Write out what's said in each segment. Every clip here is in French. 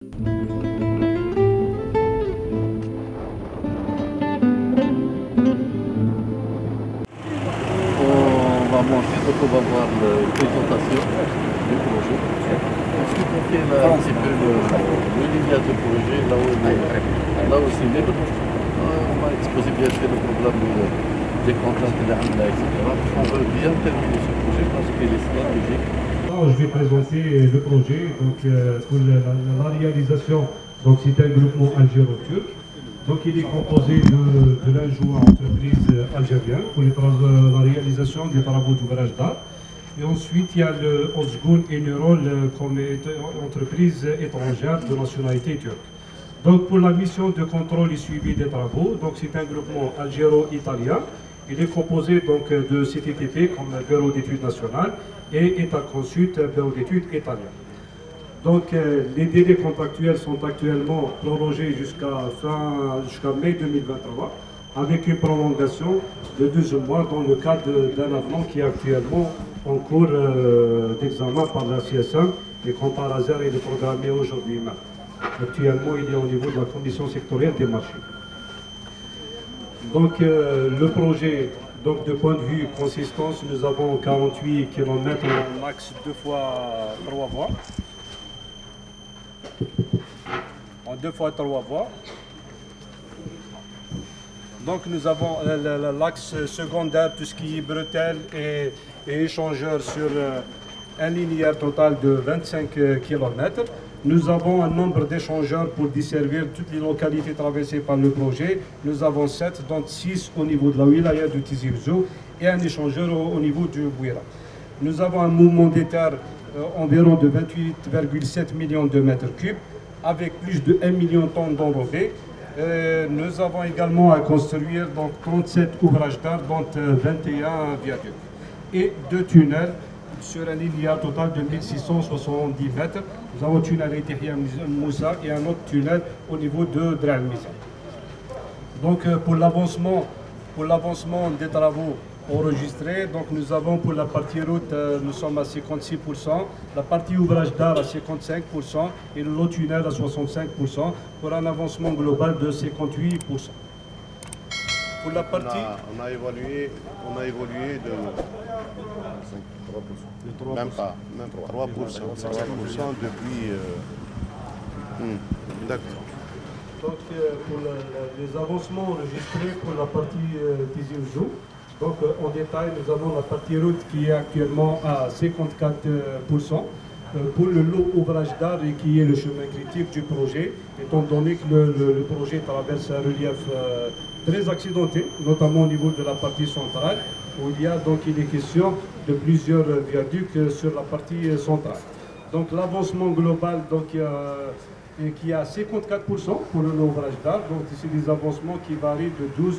On va monter, donc on va voir une présentation du projet. Ensuite, on fait un petit peu le lignage du projet, là où c'est libre. On va exposer bien sûr le problème des contraintes de l'AMLA, etc. On veut bien terminer ce projet parce qu'il est stratégique. Je vais présenter le projet pour la réalisation. Donc c'est un groupement algéro-turc. Donc il est composé de l'Anjoua entreprise algérienne pour la réalisation des travaux d'ouvrage d'art. Et ensuite il y a le Ozgoun et Nurol comme entreprise étrangère de nationalité turque. Donc pour la mission de contrôle et suivi des travaux, donc c'est un groupement algéro-italien. Il est composé donc de CTTP comme Bureau d'études nationales et État Consult, Bureau d'études italien. Donc les délais contractuels sont actuellement prolongés jusqu'à mai 2023 avec une prolongation de 12 mois dans le cadre d'un avenant qui est actuellement en cours d'examen par la CSM et quand par hasard il est programmé aujourd'hui même. Actuellement il est au niveau de la commission sectorielle des marchés. Donc le projet, donc de point de vue consistance, nous avons 48 km en axe 2 fois 3 voies. En 2 fois 3 voies. Donc nous avons l'axe secondaire, tout ce qui est bretelle et échangeur sur un linéaire total de 25 km. Nous avons un nombre d'échangeurs pour desservir toutes les localités traversées par le projet. Nous avons 7, dont 6 au niveau de la wilaya de Tizi Ouzou et un échangeur au niveau du Bouira. Nous avons un mouvement d'éther environ de 28,7 millions de mètres cubes avec plus de 1 million de tonnes d'enrobés. Nous avons également à construire donc 37 ouvrages d'art, dont 21 viaducs et 2 tunnels sur un linéaire total de 1670 mètres. Nous avons un tunnel à Etihia Moussa et un autre tunnel au niveau de Dra Misa. Donc pour l'avancement des travaux enregistrés, donc nous avons pour la partie route, nous sommes à 56%, la partie ouvrage d'art à 55% et le tunnel à 65% pour un avancement global de 58%. Pour la partie... On a évolué de 3%. Même pas, 3% depuis... D'accord. Donc pour les avancements enregistrés pour la partie Tizi Ouzou, donc en détail nous avons la partie route qui est actuellement à 54%. Pour le lot ouvrage d'art et qui est le chemin critique du projet, étant donné que le projet traverse un relief très accidenté, notamment au niveau de la partie centrale, où il est question de plusieurs viaducs sur la partie centrale. Donc l'avancement global qui est à 54% pour le lot ouvrage d'art, donc c'est des avancements qui varient de 12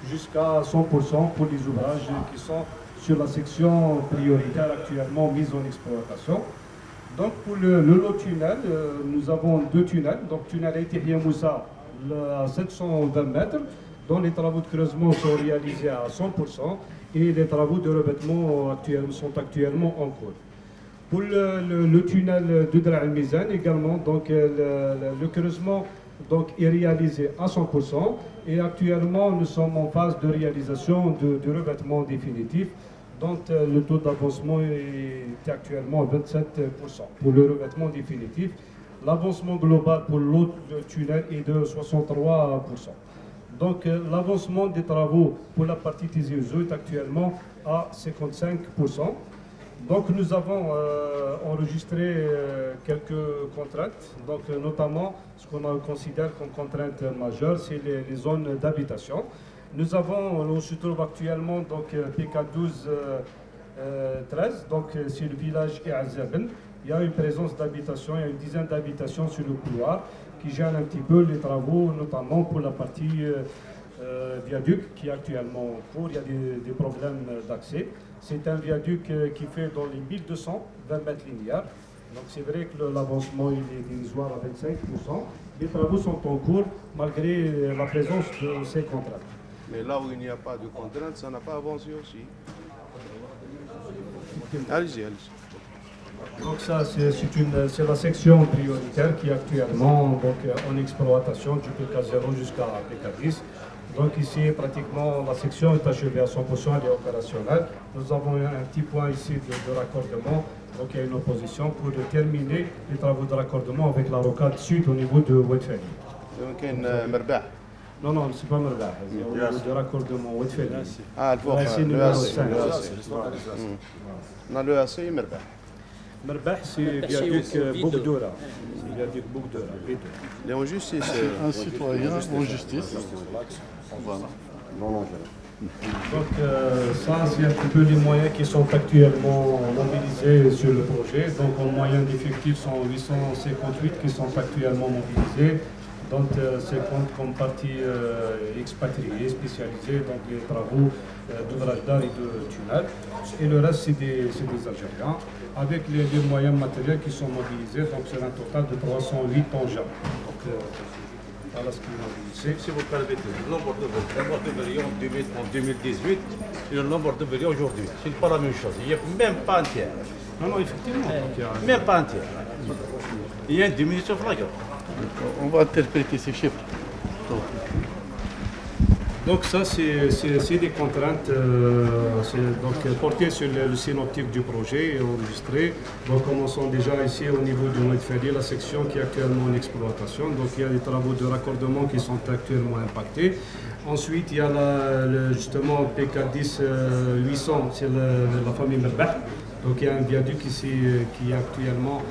jusqu'à 100% pour les ouvrages qui sont sur la section prioritaire actuellement mise en exploitation. Donc pour le lot tunnel, nous avons 2 tunnels. Donc tunnel Etihia Moussa à 720 mètres, dont les travaux de creusement sont réalisés à 100% et les travaux de revêtement sont actuellement en cours. Pour le tunnel de Dra Mizan également, donc le creusement est réalisé à 100% et actuellement nous sommes en phase de réalisation de revêtement définitif. Donc le taux d'avancement est actuellement à 27% pour le revêtement définitif. L'avancement global pour l'autre tunnel est de 63%. Donc l'avancement des travaux pour la partie Tizi Ouzou est actuellement à 55%. Donc nous avons enregistré quelques contraintes, donc notamment ce qu'on considère comme contrainte majeure, c'est les zones d'habitation. On se trouve actuellement donc PK12 13, donc c'est le village Eazaben. Il y a une présence d'habitation, il y a une dizaine d'habitations sur le couloir qui gèrent un petit peu les travaux, notamment pour la partie viaduc qui est actuellement en cours. Il y a des problèmes d'accès. C'est un viaduc qui fait dans les 1220 mètres linéaires. Donc c'est vrai que l'avancement est dérisoire à 25%. Les travaux sont en cours malgré la présence de ces contraintes. Mais là où il n'y a pas de contraintes, ça n'a pas avancé aussi. Allez-y, allez-y. Donc ça, c'est la section prioritaire qui est actuellement donc, en exploitation du PK0 jusqu'à PK10. Donc ici, pratiquement, la section est achevée à 100%, elle est opérationnelle. Nous avons un petit point ici de raccordement. Donc il y a une opposition pour terminer les travaux de raccordement avec la rocade sud au niveau de Oued-Feli. Donc Merbah. Non, non, c'est pas Merbah, c'est au niveau de raccordement Oued-Feli. Ah, le numéro 5. On a le AC Merbah. Merbah, c'est viaduc Bougdoura. C'est viaduc Bougdoura. Il est en justice. Un citoyen en justice. Voilà. Donc ça, c'est un petit peu les moyens qui sont actuellement mobilisés sur le projet. Donc en moyens d'effectifs sont 858 qui sont actuellement mobilisés. Donc 50 comme partie expatriée, spécialisée, donc les travaux d'ouvrage d'art et de tunnel. Et le reste, c'est des Algériens, avec les moyens matériels qui sont mobilisés. Donc c'est un total de 308 engins. Donc, voilà ce qui est mobilisé. Si vous permettez, le nombre de verriers en 2018 et le nombre de verriers aujourd'hui, ce n'est pas la même chose. Il n'y a même pas un tiers. Non, non, effectivement. Même pas un tiers. Il y a une diminution flagrante. On va interpréter ces chiffres. Donc ça, c'est des contraintes donc, portées sur le synoptique du projet et enregistrées. Donc commençons déjà ici au niveau de Oued-Feli, la section qui est actuellement en exploitation. Donc il y a des travaux de raccordement qui sont actuellement impactés. Ensuite, il y a justement PK10 800, c'est la famille Merbah. Donc il y a un viaduc ici qui est actuellement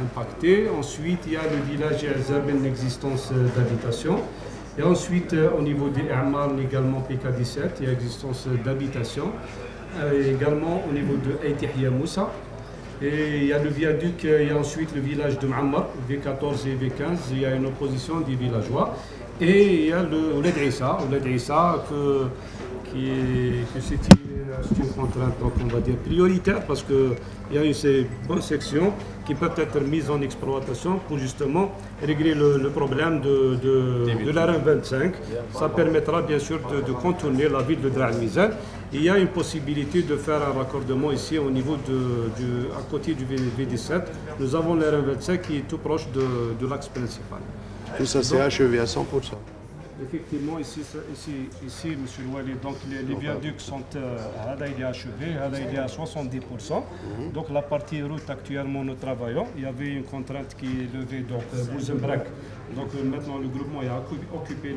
impacté. Ensuite, il y a le village Azab, une existence d'habitation. Et ensuite, au niveau des Amar, également PK17, il y a existence d'habitation. Également au niveau de Aïtihya Moussa. Et il y a le viaduc, il y a ensuite le village de Ma'ammar, V14 et V15, il y a une opposition des villageois. Et il y a le Ouled Issa que c'est une contrainte, donc on va dire prioritaire, parce qu'il y a ces bonnes sections qui peuvent être mises en exploitation pour justement régler le problème de la RN25. Ça permettra bien sûr de contourner la ville de Dar el-Mizan. Il y a une possibilité de faire un raccordement ici au niveau à côté du V17. Nous avons la RN25 qui est tout proche de l'axe principal. Tout ça s'est achevé à 100%. Effectivement, ici M. Louali, donc les viaducs sont il est achevé, il est à 70%. Donc la partie route, actuellement, nous travaillons. Il y avait une contrainte qui est levée, donc Bouzembrak. Donc maintenant, le groupement a occupé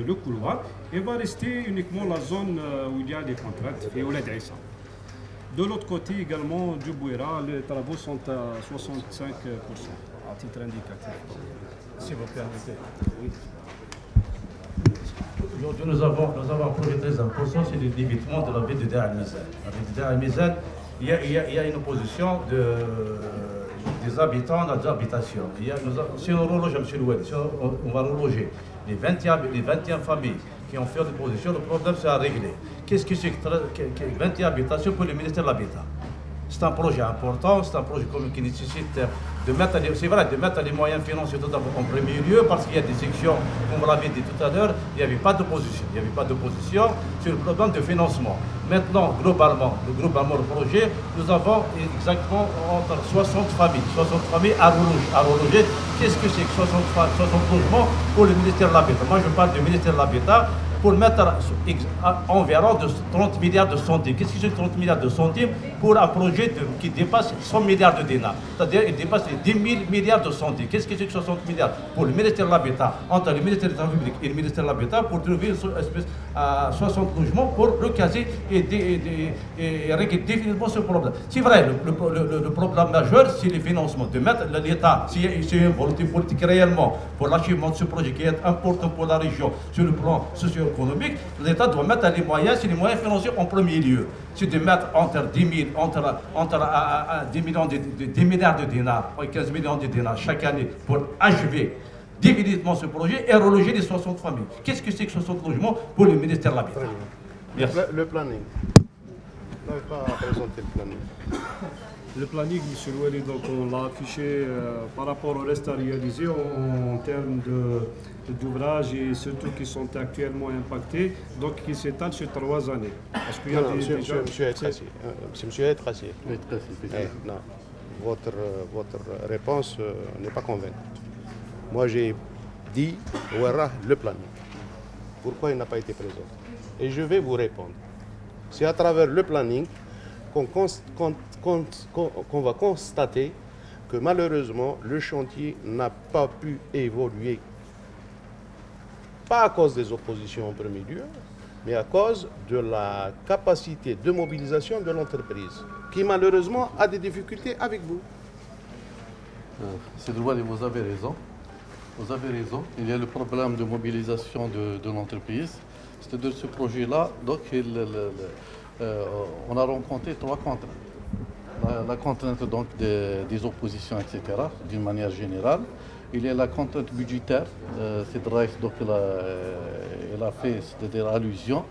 le couloir. Et va rester uniquement la zone où il y a des contraintes, et Ouled Issa. De l'autre côté également, du Bouira, les travaux sont à 65% à titre indicatif. Si vous permettez. Oui. Aujourd'hui, nous avons un projet très important, c'est le débitement de la ville de Dar el-Mizan. La ville de Dar el-Mizan, il y a une opposition des habitants à des habitations. Si on reloge, M. Loued, si on va reloger les 21 familles qui ont fait l'opposition, le problème c'est à régler. Qu'est-ce que c'est que 21 habitations pour le ministère de l'Habitat? C'est un projet important, c'est un projet qui nécessite de mettre les moyens financiers en premier lieu, parce qu'il y a des sections, comme vous l'avez dit tout à l'heure, il n'y avait pas d'opposition. Il n'y avait pas d'opposition sur le problème de financement. Maintenant, globalement, le projet, nous avons exactement entre 60 familles à reloger. Qu'est-ce que c'est que 60 logements pour le ministère de l'Habitat? Moi, je parle du ministère de l'Habitat, pour mettre environ de 30 milliards de centimes. Qu'est-ce que c'est 30 milliards de centimes pour un projet qui dépasse 100 milliards de dinars? C'est-à-dire qu'il dépasse les 10 000 milliards de centimes. Qu'est-ce que c'est que 60 milliards pour le ministère de l'Habitat, entre le ministère des Travaux publics et le ministère de l'Habitat, pour trouver 60 logements pour recaser et régler définitivement ce problème? C'est vrai, le problème majeur, c'est le financement. De mettre l'État, s'il y a une volonté politique réellement pour l'achèvement de ce projet qui est important pour la région sur le plan socio-économique, l'État doit mettre les moyens financiers en premier lieu. C'est de mettre entre 10 milliards de dinars et 15 millions de dinars chaque année pour achever définitivement ce projet et reloger les 60 familles. Qu'est-ce que c'est que 60 logements pour le ministère de l'Habitat? Le planning. Vous n'avez pas présenté le planning. Le planning, M. Louali, donc on l'a affiché par rapport au reste à réaliser en termes d'ouvrages et surtout qui sont actuellement impactés, donc qui s'étalent sur 3 années. Parce qu'il y a Monsieur Tracé. Oui, très Non. votre réponse n'est pas convaincante. Moi, j'ai dit le planning. Pourquoi il n'a pas été présent? Et je vais vous répondre. C'est à travers le planning qu'on va constater que malheureusement, le chantier n'a pas pu évoluer. Pas à cause des oppositions en premier lieu, mais à cause de la capacité de mobilisation de l'entreprise, qui malheureusement a des difficultés avec vous. C'est droit et vous avez raison. Vous avez raison. Il y a le problème de mobilisation de l'entreprise. C'est-à-dire ce projet-là, donc on a rencontré 3 contraintes. La contrainte donc des oppositions, etc., d'une manière générale. Il y a la contrainte budgétaire, c'est Drive, donc elle a fait, c'est-à-dire allusion.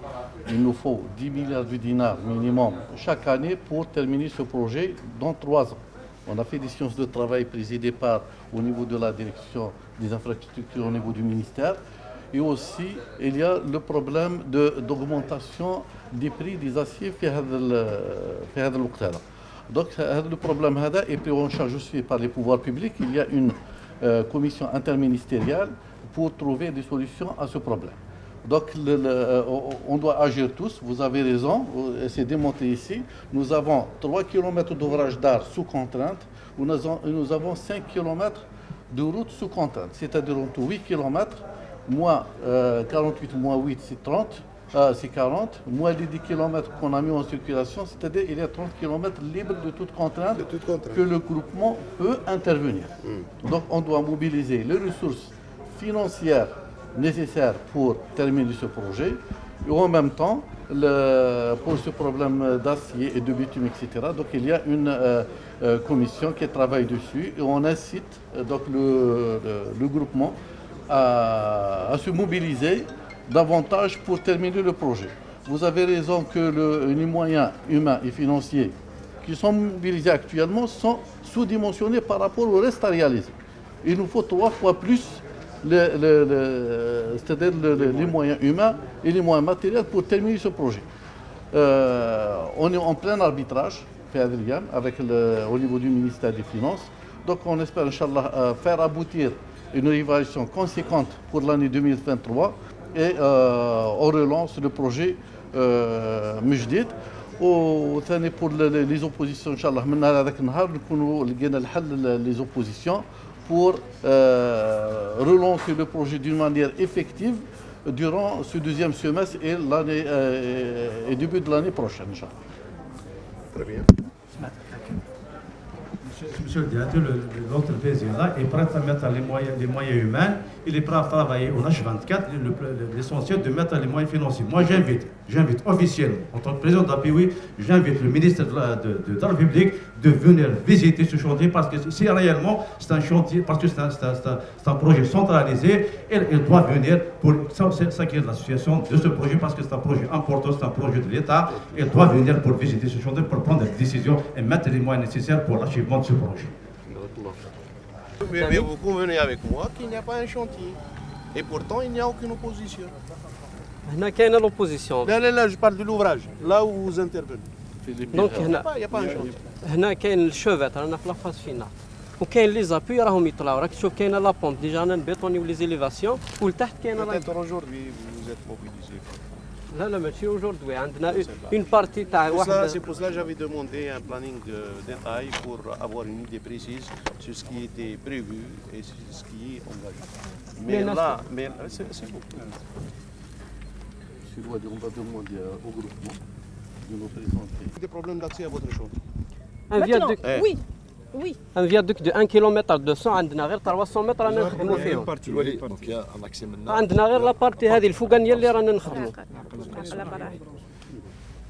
Il nous faut 10 milliards de dinars minimum chaque année pour terminer ce projet dans 3 ans. On a fait des séances de travail présidées par, au niveau de la direction des infrastructures, au niveau du ministère. Et aussi, il y a le problème d'augmentation des prix des aciers في هذا الوقت هذا. Donc, le problème est pris en charge aussi par les pouvoirs publics. Il y a une commission interministérielle pour trouver des solutions à ce problème. Donc, on doit agir tous. Vous avez raison, c'est démontré ici. Nous avons 3 km d'ouvrage d'art sous contrainte. Nous avons 5 km de route sous contrainte. C'est-à-dire entre 8 km, moins 48 moins 8, c'est 30. C'est 40, moins les 10 km qu'on a mis en circulation, c'est-à-dire qu'il y a 30 km libres de toute contrainte, que le groupement peut intervenir. Donc on doit mobiliser les ressources financières nécessaires pour terminer ce projet, et en même temps, pour ce problème d'acier et de bitume, etc., donc il y a une commission qui travaille dessus, et on incite donc le groupement à se mobiliser davantage pour terminer le projet. Vous avez raison que les moyens humains et financiers qui sont mobilisés actuellement sont sous-dimensionnés par rapport au reste à réaliser. Il nous faut 3 fois plus c'est-à-dire les moyens humains et les moyens matériels pour terminer ce projet. On est en plein arbitrage avec au niveau du ministère des Finances. Donc on espère, Inch'Allah, faire aboutir une évaluation conséquente pour l'année 2023 et on relance le projet مجدد. وثاني pour les oppositions, Inch'Allah, من هذاك النهار نكونوا لقينا الحل les oppositions pour relancer le projet d'une manière effective durant ce 2e semestre et l'année et début de l'année prochaine, Inch'Allah. Très bien. Monsieur le directeur, l'entreprise est prête à mettre les moyens humains, il est prêt à travailler au H24, l'essentiel de mettre les moyens financiers. Moi j'invite officiellement, en tant que président d'API, j'invite le ministre de la République de venir visiter ce chantier parce que si réellement c'est un chantier, parce que c'est un projet centralisé, il doit venir pour s'inquiéter de la situation de ce projet parce que c'est un projet important, c'est un projet de l'État, il doit venir pour visiter ce chantier, pour prendre des décisions et mettre les moyens nécessaires pour l'achèvement de ce projet. Mais vous convenez avec moi qu'il n'y a pas un chantier. Et pourtant, il n'y a aucune opposition. هنا l'opposition. Là, je parle de l'ouvrage, là où vous intervenez. Donc Il n'y a pas un chantier. هنا كاين الشوفات رانا في لافاز فينال وكاين لي زابي راهم يطلعوا راك تشوف كاينه لا بومب ديجا انا نبيطونيو لي زيليفاسيون ولتحت كاينه Peut-être aujourd'hui, vous êtes mobilisés. لا ماشي اوجوردي عندنا اون بارتي تاع واحد. C'est pour cela que j'avais demandé un planning de détail pour avoir une idée précise sur ce qui était prévu et sur ce qui est engagé. Mais là, c'est beaucoup. On va demander au groupement de nous présenter. Des problèmes d'accès à votre chantier. Un viaduc. Oui. Oui. Un viaduc de 1 km 200 عندنا غير 300 متر رانا نخدموا فيهم. عندنا غير لابارتي هذه الفوقانيه اللي رانا نخدموا.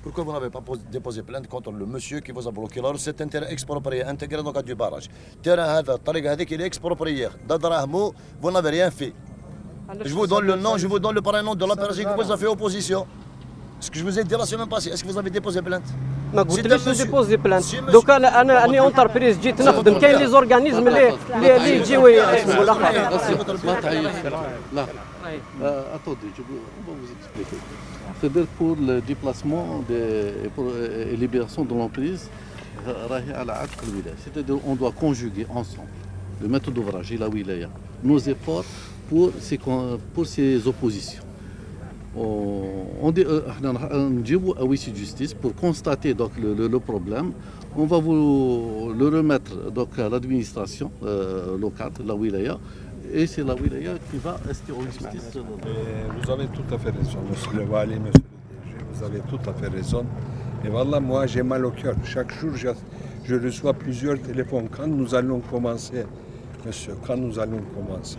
Pourquoi vous n'avez pas déposé plainte contre le monsieur qui vous a bloqué la route? C'est un terrain exproprié, intégré dans le cadre du barrage. Terrain هذا الطريق هذيك il est exproprié. d'Adrahmo, vous n'avez rien fait. Je vous donne le nom, je vous donne le prénom de la personne qui vous a fait opposition. Ce que je vous ai dit la semaine passée, est-ce que vous avez déposé plainte? ما قلتليش نديبوزي بلانت دوكا انا اونتربريز جيت نخدم كاين لي زورغانيزم اللي يجيو يحسبوا الاخر. ما تعيش. لا. Attendez, on va vous expliquer. C'est-à-dire pour le déplacement et pour libération de l'emprise, c'est-à-dire on doit conjuguer ensemble le maître d'ouvrage et la wilaya, nos efforts pour ces oppositions. On dit justice pour constater donc le problème. On va vous le remettre donc à l'administration locale, la wilaya, et c'est la wilaya qui va rester en justice. Vous avez tout à fait raison, monsieur le Wali, monsieur le DG, vous avez tout à fait raison. Et voilà, moi j'ai mal au cœur. Chaque jour, je reçois plusieurs téléphones. Quand nous allons commencer, monsieur, quand nous allons commencer,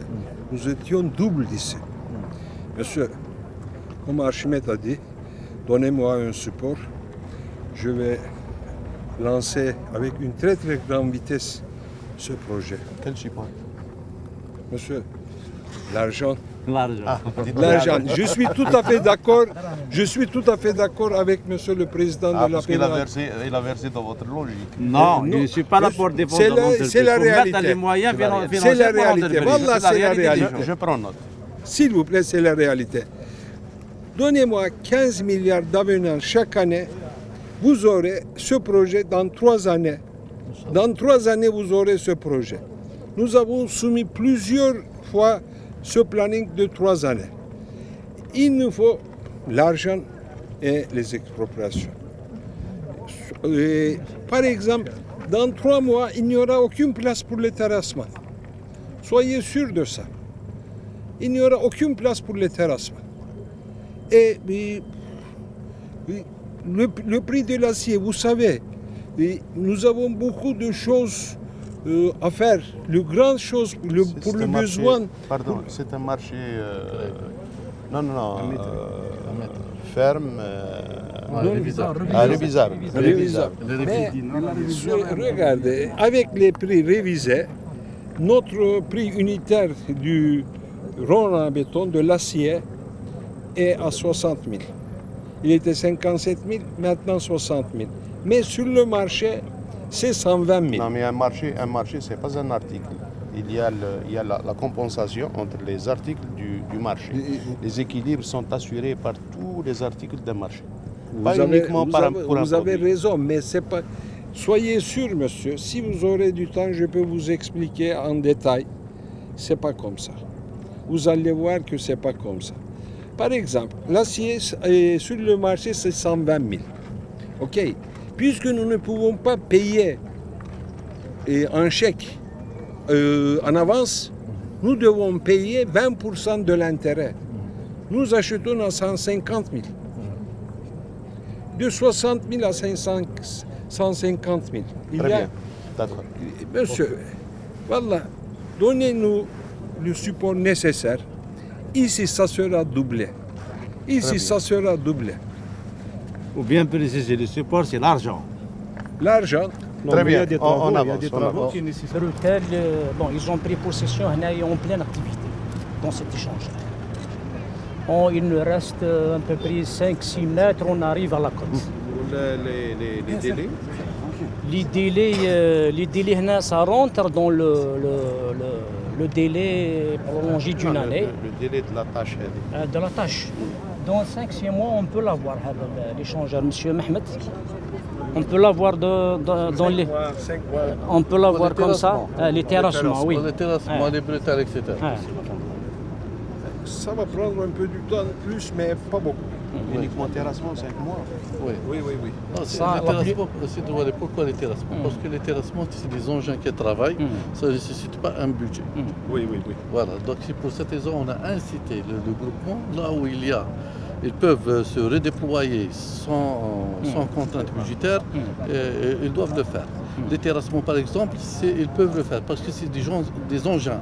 nous étions double d'ici. Monsieur, comme Archimède a dit, donnez-moi un support. Je vais lancer avec une très très grande vitesse ce projet. Quel support? Monsieur, l'argent. L'argent. Je suis tout à fait d'accord. Je suis tout à fait d'accord avec Monsieur le Président de la parce qu'il Fédération. il a versé dans votre logique. Non, je ne suis pas là pour défendre l'entreprise. C'est la réalité. Les moyens financiers C'est la réalité. Voilà, c'est la réalité. Je prends note. S'il vous plaît, c'est la réalité. Donnez-moi 15 milliards d'avenants chaque année. Vous aurez ce projet dans 3 années. Dans 3 années, vous aurez ce projet. Nous avons soumis plusieurs fois ce planning de 3 années. Il nous faut l'argent et les expropriations. Et, par exemple, dans 3 mois, il n'y aura aucune place pour les terrassements. Soyez sûrs de ça. Il n'y aura aucune place pour les terrassements. Et le prix de l'acier, vous savez, nous avons beaucoup de choses à faire. Le grand chose pour le besoin. Pardon, c'est un marché. Ferme. Révisable. Mais regardez, avec les prix révisés, notre prix unitaire du rond en béton, de l'acier, est à 60 000. Il était 57 000, maintenant 60 000. Mais sur le marché, c'est 120 000. Non, mais un marché, ce n'est pas un article. Il y a la compensation entre les articles du marché. Les équilibres sont assurés par tous les articles d'un marché. Vous avez raison, mais c'est pas. Soyez sûr, monsieur, si vous aurez du temps, je peux vous expliquer en détail. C'est pas comme ça. Vous allez voir que c'est pas comme ça. Par exemple, l'acier sur le marché, c'est 120 000. OK. Puisque nous ne pouvons pas payer un chèque en avance, nous devons payer 20% de l'intérêt. Nous achetons à 150 000. De 60 000 à 150 000. Très bien. D'accord. Monsieur, voilà, donnez-nous le support nécessaire. Ici, ça sera doublé. Ici, ça sera doublé. Ou bien préciser, le support, c'est l'argent. L'argent. Très bien, il y a des travaux, on il y a des travaux qui nécessitent. Bon, ils ont pris possession en pleine activité dans cet échange. Il nous reste à peu près 5-6 mètres, on arrive à la côte. Les délais? Les délais, ça rentre dans le délai prolongé d'une année. Le délai de la tâche. De la tâche. Dans 5-6 mois, on peut l'avoir, l'échangeur, M. Mehmet. On peut l'avoir dans les. On peut l'avoir comme ça, les terrassements, oui. Les terrassements, les bretelles, etc. Ça va prendre un peu du temps plus, mais pas beaucoup. Uniquement terrassement, 5 mois. Oui. Pourquoi les terrassements? Parce que les terrassements, c'est des engins qui travaillent, ça ne nécessite pas un budget. Oui. Voilà, donc c'est pour cette raison qu'on a incité le groupement, là où ils peuvent se redéployer sans contrainte budgétaire, ils doivent le faire. Les terrassements, par exemple, ils peuvent le faire parce que c'est des engins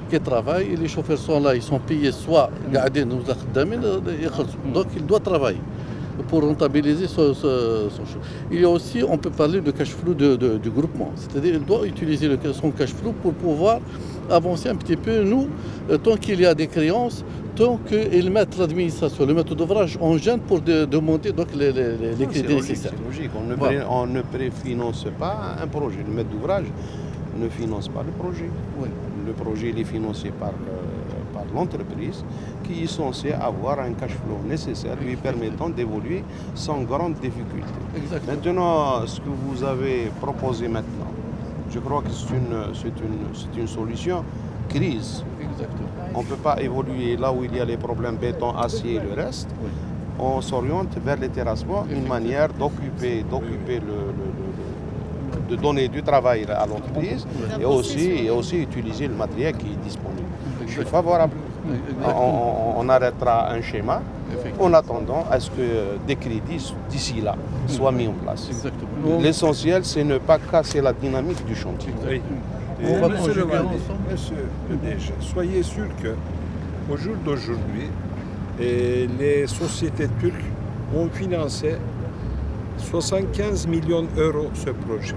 qui travaillent et les chauffeurs sont là, ils sont payés soit donc il doit travailler pour rentabiliser son choix. Il y a aussi, on peut parler de cash flow du groupement, c'est-à-dire qu'il doit utiliser son cash flow pour pouvoir avancer un petit peu. Nous, tant qu'il y a des créances, tant qu'ils mettent l'administration, le maître d'ouvrage en gêne pour demander donc les crédits nécessaires. C'est logique, on ne préfinance pas un projet. Le maître d'ouvrage ne finance pas le projet. Oui. Le projet il est financé par par l'entreprise qui est censée avoir un cash flow nécessaire lui permettant d'évoluer sans grande difficulté. Exactement. Maintenant, ce que vous avez proposé maintenant, je crois que c'est une solution crise. Exactement. On ne peut pas évoluer là où il y a les problèmes béton, acier et le reste. Oui. On s'oriente vers les terrassements, une manière d'occuper de donner du travail à l'entreprise et aussi utiliser le matériel qui est disponible. Je suis favorable. On arrêtera un schéma en attendant à ce que des crédits d'ici là soient mis en place. L'essentiel, c'est ne pas casser la dynamique du chantier. Monsieur le DG, soyez sûr qu'au jour d'aujourd'hui, les sociétés turques ont financé 75 millions d'euros ce projet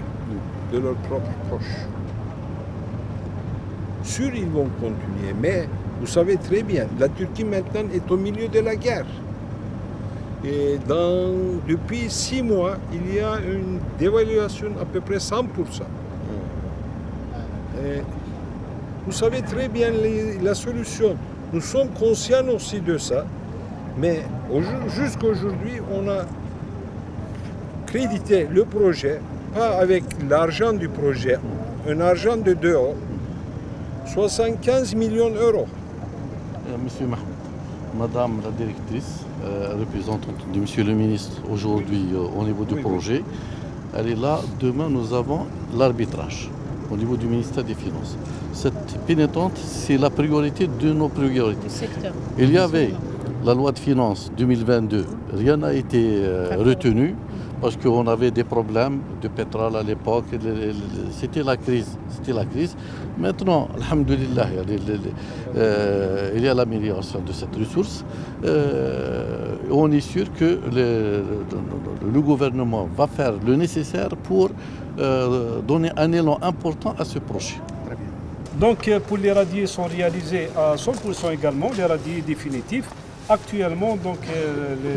de leurs propres poches. Sûr, ils vont continuer, mais vous savez très bien, la Turquie maintenant est au milieu de la guerre. Et depuis 6 mois, il y a une dévaluation à peu près 100%. Et vous savez très bien la solution. Nous sommes conscients aussi de ça, mais jusqu'à aujourd'hui, on a crédité le projet, pas avec l'argent du projet, un argent de dehors, 75 millions d'euros. Monsieur Mahmoud, Madame la directrice, représentante de Monsieur le ministre aujourd'hui au niveau du projet, elle est là. Demain, nous avons l'arbitrage au niveau du ministère des Finances. Cette pénétrante, c'est la priorité de nos priorités. Il y avait la loi de finances 2022, rien n'a été retenu parce qu'on avait des problèmes de pétrole à l'époque. C'était la crise. Maintenant, alhamdoulilah, il y a l'amélioration de cette ressource. On est sûr que le gouvernement va faire le nécessaire pour donner un élan important à ce projet. Donc pour les radiers sont réalisés à 100% également, les radiers définitifs. Actuellement, donc,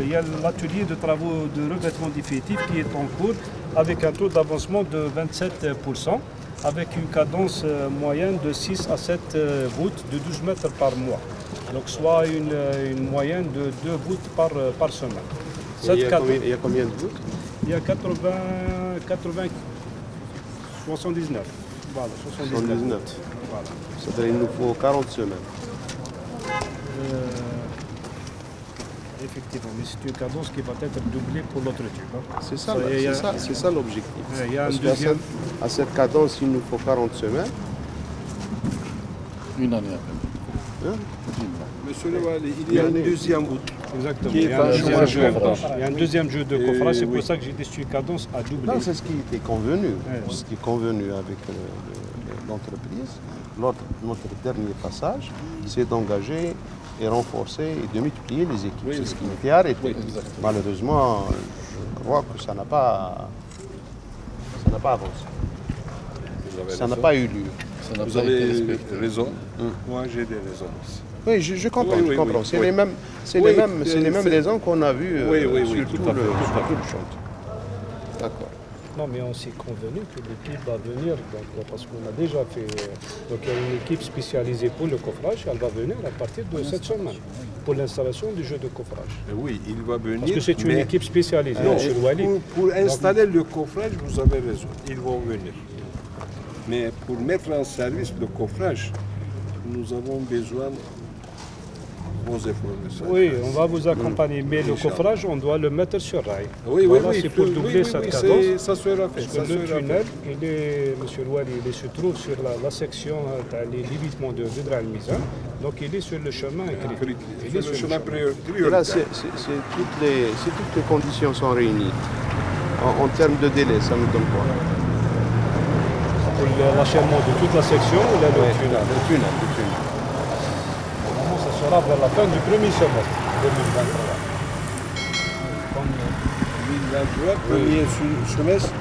il y a l'atelier de travaux de revêtement définitif qui est en cours avec un taux d'avancement de 27%, avec une cadence moyenne de 6 à 7 voûtes de 12 mètres par mois. Donc soit une moyenne de 2 voûtes par semaine. Il y a combien de voûtes? Il y a 79. Voilà, 79. Voilà. C'est-à-dire qu'il nous faut 40 semaines. Effectivement, mais c'est une cadence qui va être doublée pour l'autre tube. C'est ça l'objectif. À cette cadence, il nous faut 40 semaines. Une année après. Monsieur le Wali, il y a une deuxième voûte. Exactement. Il y a un deuxième jeu de coffrage, c'est pour ça que j'ai décidé une cadence à doubler. Non, c'est ce qui était convenu. Ce qui est convenu avec l'entreprise. Notre dernier passage, c'est d'engager et renforcer et de multiplier les équipes. C'est ce qui m'était arrêté. Malheureusement, je crois que ça n'a pas avancé. Ça n'a pas eu lieu. Vous avez raison. Moi, j'ai des raisons aussi. Oui, je comprends. Je comprends. C'est les mêmes raisons qu'on a vues sur tout le chantier. D'accord. Non, mais on s'est convenu que l'équipe va venir, donc, parce qu'on a déjà fait... Donc il y a une équipe spécialisée pour le coffrage, elle va venir à partir de cette semaine, pour l'installation du jeu de coffrage. Oui, il va venir. Parce que c'est une équipe spécialisée. Pour installer le coffrage, vous avez raison, ils vont venir. Mais pour mettre en service le coffrage, nous avons besoin de vos efforts. Oui, on va vous accompagner, mais le coffrage, on doit le mettre sur rail. Oui, c'est pour doubler cette cadence. Ça sera fait. Parce que le tunnel, monsieur Louali, il se trouve sur la section l'évitement de Vedra al-Mizan, donc il est sur le chemin critique. Il est sur le chemin prioritaire. Là, toutes les conditions sont réunies. En termes de délai, ça nous donne quoi? Pour l'achèvement de toute la section, ou le tunnel? Le tunnel. Normalement, ça sera vers la fin du premier semestre 2023. 2023, premier semestre,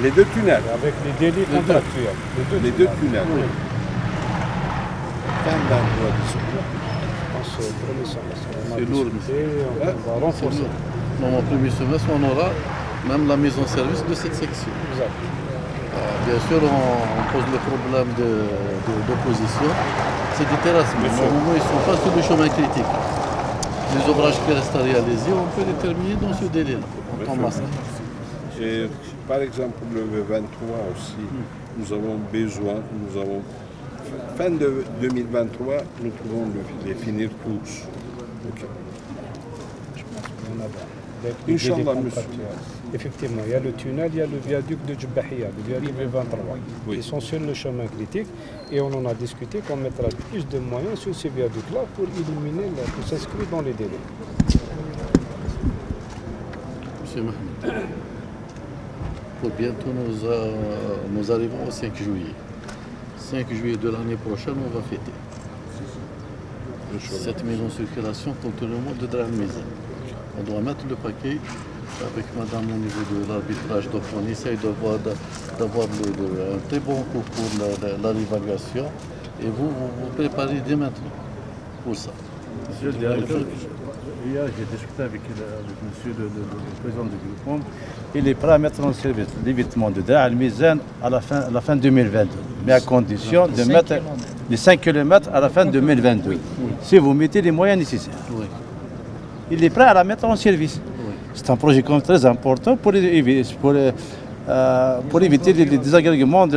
les deux tunnels. Avec les délais contractuels. Les deux tunnels. Oui. 2023, je pense au premier semestre. C'est lourd, on va renforcer. Dans mon premier semestre, on aura même la mise en service de cette section. Exact. Bien sûr, on pose le problème d'opposition. C'est des terrasses, mais normalement, ils ne sont pas sur le chemin critique. Les ouvrages qui restent à réaliser, on peut les terminer dans ce délai-là, en masse. Et par exemple, le 23 aussi, nous avons besoin, fin de 2023, nous pouvons les finir tous. Okay. Inch'Allah, monsieur. Effectivement, il y a le tunnel, il y a le viaduc de Djebahia, le viaduc de 23. Oui. Ils sont sur le chemin critique et on en a discuté qu'on mettra plus de moyens sur ces viaducs-là pour éliminer, pour s'inscrire dans les délais. Monsieur Mahmoud, pour bientôt nous arrivons au 5 juillet. 5 juillet de l'année prochaine, on va fêter cette mise en circulation contentement de Drahmizan. On doit mettre le paquet avec madame au niveau de l'arbitrage, donc on essaye d'avoir un très bon cours pour la réévaluation et vous préparez dès maintenant pour ça. Monsieur le directeur, hier j'ai discuté avec monsieur le président du groupe. Il est prêt à mettre en service l'évitement de Dar al-Mizan à la fin 2022, mais à condition de mettre les 5 km à la fin 2022, si vous mettez les moyens nécessaires. Oui. Il est prêt à la mettre en service. Oui. C'est un projet quand même très important pour éviter le désagrément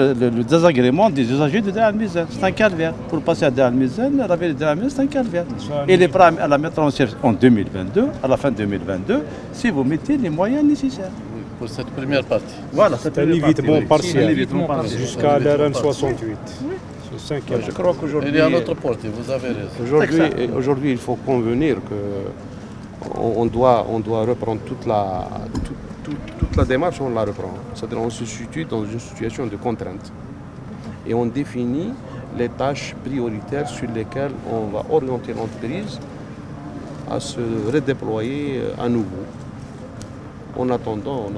des usagers de Dar al-Mizan. C'est un calvaire. Pour passer à Dar al-Mizan, la ville de Dar al-Mizan, c'est un calvaire. Il est prêt à la mettre en service en 2022, à la fin 2022, si vous mettez les moyens nécessaires. Oui, pour cette première partie. Voilà, c'est un évitement partiel jusqu'à la RN 68. Je crois qu'aujourd'hui, il est à notre portée, vous avez raison. Aujourd'hui, il faut convenir qu'on doit reprendre toute la démarche, on la reprend. C'est-à-dire on se situe dans une situation de contrainte. Et on définit les tâches prioritaires sur lesquelles on va orienter l'entreprise à se redéployer à nouveau. En attendant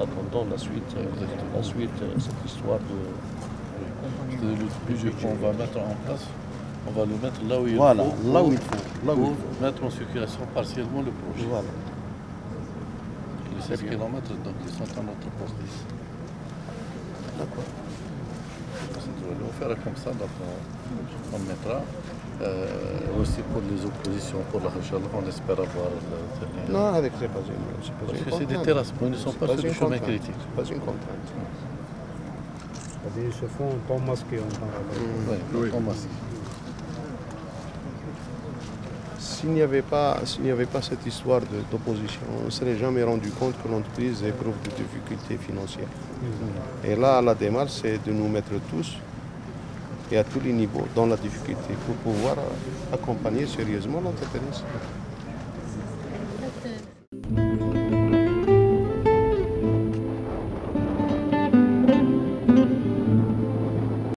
la suite, cette histoire de... Le budget qu'on va mettre en place, on va le mettre là où il faut, pour mettre en circulation partiellement le projet. Voilà. Les 16 km, donc ils sont à notre portée. D'accord. On fera comme ça, donc on mettra. Aussi pour les oppositions, pour la Hachallah, on espère avoir... Non, avec c'est pas parce que c'est des terrasses, mais ils ne sont pas sur le chemin critique. C'est pas une contrainte. Ils se font en temps masqué en temps. Oui, en masqué. S'il n'y avait pas cette histoire d'opposition, on ne serait jamais rendu compte que l'entreprise éprouve de difficultés financières. Et là, la démarche, c'est de nous mettre tous et à tous les niveaux dans la difficulté pour pouvoir accompagner sérieusement l'entreprise.